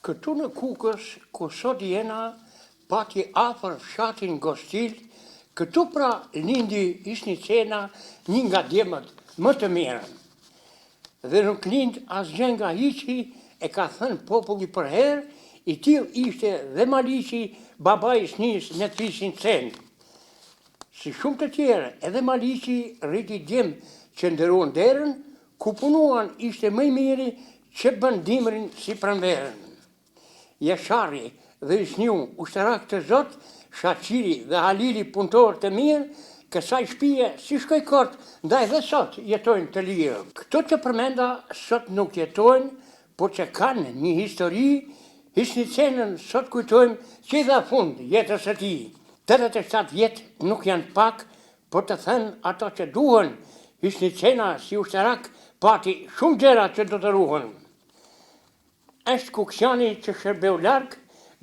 Këtu në Kukës, ku sot jena, pati afër fshatin Gostil, këtu pra lindi Hisnicena, një nga djemët më të mirë. Dhe nuk lind asgjë nga hiqi, e ka thënë populli për herë, i tillë ishte dhe Maliqi, babai snis në Hisnicen. Si shumë të tjerë, edhe Maliqi rriti djem që ndëruan derën, ku punuan ishte më i miri që bën dimrin si pranverën. Jashari dhe Isniu, ushtarak të Zot, Shaqiri dhe Halili punëtor të mirë, kësaj shtëpie si shkoj kot, ndaj dhe sot jetojnë të lirë. Këto që përmenda sot nuk jetojnë, por që kanë një histori, Hisnicenën sot kujtojmë që i dha fund jetës së tij. 87 vjet nuk janë pak, por të thënë ato që duhen, Hisnicena si ushtarak pati shumë gjëra që do të ruhen. Është Kuksiani që shërbeu larg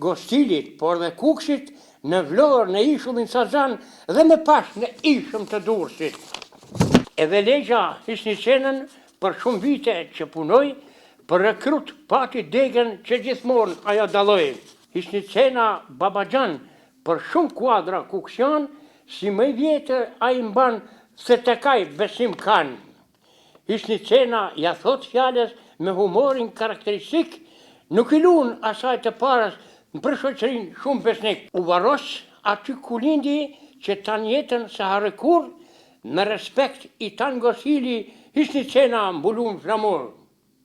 Gostilit, por dhe Kukësit, në Vlorë, në ishullin Sazan dhe me pas në ishëm të Durrësit. Edhe Legja Hisnicenën për shumë vite që punoi, për rekrut pati degën që gjithmonë ajo dalloi. Hisnicena Babaxhan për shumë kuadra Kuksian, si më i vjetër ai mban se tek ai besim kanë. Hisnicena ja thot fjalës me humorin karakteristik, nuk i luan asaj të parës për shoqërinë shumë besnik. U varros aty ku lindi që tan jetën se harë kur, me respekt i tan Gosili, Hisnicena mbulun flamur.